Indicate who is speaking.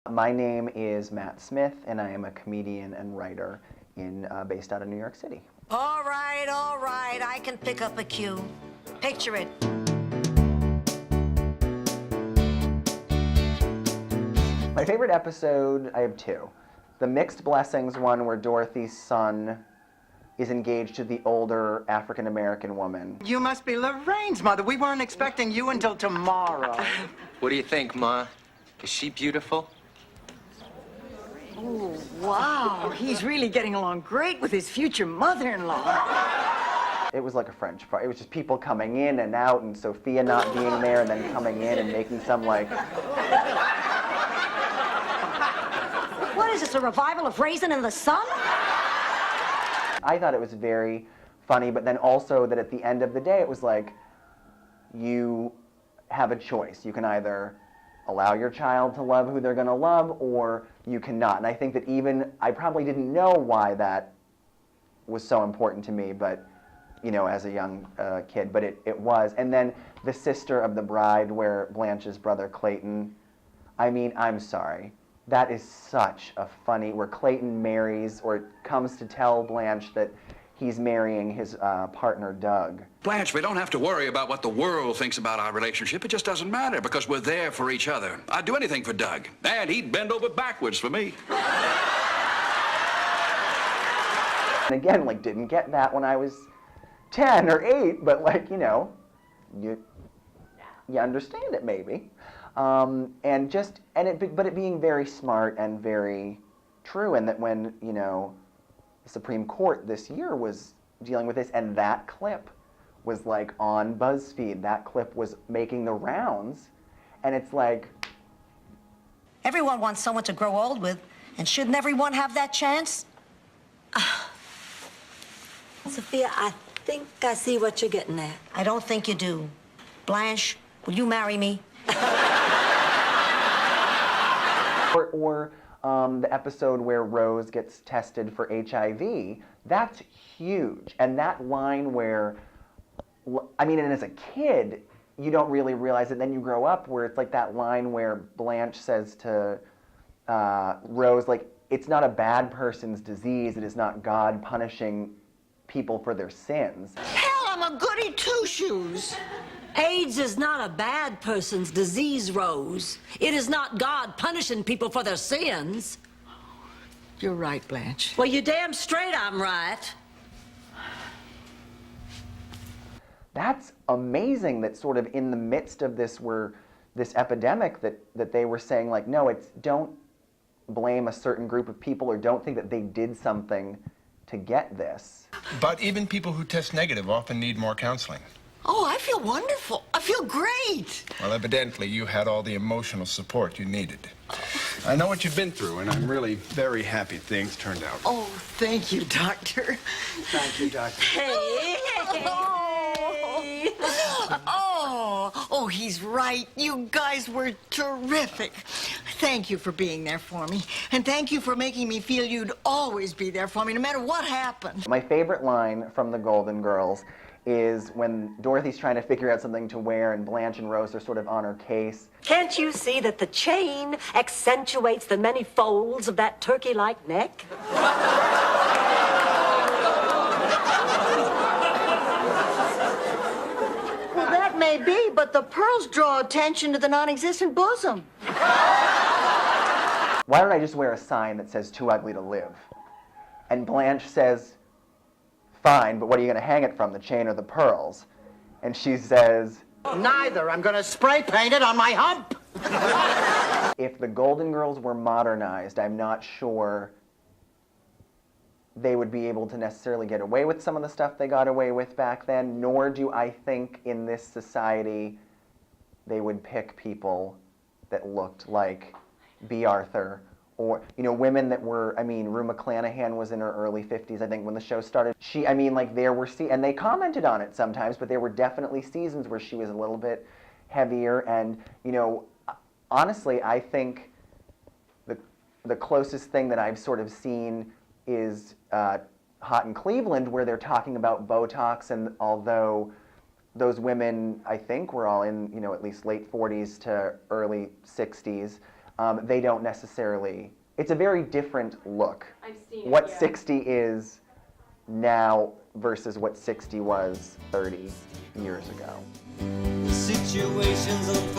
Speaker 1: My name is Matt Smith, and I am a comedian and writer based out of New York City.
Speaker 2: All right, I can pick up a cue. Picture it.
Speaker 1: My favorite episode, I have two. The Mixed Blessings one where Dorothy's son is engaged to the older African-American woman.
Speaker 3: You must be Lorraine's mother. We weren't expecting you until tomorrow.
Speaker 4: What do you think, Ma? Is she beautiful?
Speaker 3: Oh, wow. He's really getting along great with his future mother-in-law.
Speaker 1: It was like a French party. It was just people coming in and out, and Sophia not being there, and then coming in and making some, like...
Speaker 2: What is this, a revival of Raisin in the Sun?
Speaker 1: I thought it was very funny, but then also that at the end of the day, it was like, you have a choice. You can either allow your child to love who they're going to love, or you cannot. And I think that even, I probably didn't know why that was so important to me, but, you know, as a young kid, but it was. And then the sister of the bride, where Blanche's brother Clayton, I mean, I'm sorry. That is such a funny, where Clayton marries, or comes to tell Blanche that he's marrying his partner, Doug.
Speaker 5: Blanche, we don't have to worry about what the world thinks about our relationship. It just doesn't matter, because we're there for each other. I'd do anything for Doug, and he'd bend over backwards for me.
Speaker 1: And again, like, didn't get that when I was 10 or 8, but, like, you know, you understand it maybe. But it being very smart and very true, and that when, you know, the Supreme Court this year was dealing with this, and that clip was like on BuzzFeed, that clip was making the rounds, and it's like...
Speaker 2: Everyone wants someone to grow old with, and shouldn't everyone have that chance?
Speaker 6: Sophia, I think I see what you're getting at.
Speaker 2: I don't think you do. Blanche, will you marry me?
Speaker 1: Or the episode where Rose gets tested for HIV, that's huge. And that line where, I mean, and as a kid, you don't really realize it, then you grow up where it's like that line where Blanche says to Rose, like, it's not a bad person's disease, it is not God punishing people for their sins.
Speaker 3: Hell, I'm a goody two-shoes.
Speaker 6: AIDS is not a bad person's disease, Rose. It is not God punishing people for their sins.
Speaker 3: You're right, Blanche.
Speaker 6: Well, you're damn straight I'm right.
Speaker 1: That's amazing that sort of in the midst of this epidemic that they were saying, like, no, don't blame a certain group of people, or don't think that they did something to get this.
Speaker 7: But even people who test negative often need more counseling.
Speaker 3: Oh, I feel wonderful. I feel great.
Speaker 7: Well, evidently, you had all the emotional support you needed. I know what you've been through, and I'm really very happy things turned out.
Speaker 3: Oh, thank you, Doctor.
Speaker 1: Thank you, Doctor.
Speaker 3: Hey. Oh, he's right. You guys were terrific. Thank you for being there for me. And thank you for making me feel you'd always be there for me, no matter what happened.
Speaker 1: My favorite line from the Golden Girls is when Dorothy's trying to figure out something to wear, and Blanche and Rose are sort of on her case.
Speaker 6: Can't you see that the chain accentuates the many folds of that turkey-like neck?
Speaker 3: Well, that may be, but the pearls draw attention to the non-existent bosom.
Speaker 1: Why don't I just wear a sign that says, "Too ugly to live"? And Blanche says, fine, but what are you going to hang it from, the chain or the pearls? And she says,
Speaker 3: Neither. I'm going to spray paint it on my hump.
Speaker 1: if the Golden Girls were modernized, I'm not sure they would be able to necessarily get away with some of the stuff they got away with back then, nor do I think in this society they would pick people that looked like B. Arthur, or, you know, women that were, I mean, Rue McClanahan was in her early 50s, I think, when the show started. I mean, like, there were, and they commented on it sometimes, but there were definitely seasons where she was a little bit heavier, and, you know, honestly, I think the closest thing that I've sort of seen is Hot in Cleveland, where they're talking about Botox, and although those women, I think, were all in, you know, at least late 40s to early 60s, they don't necessarily, it's a very different look.
Speaker 8: I've seen it,
Speaker 1: What
Speaker 8: yeah.
Speaker 1: 60 is now versus what 60 was 30 years ago.
Speaker 9: Situations of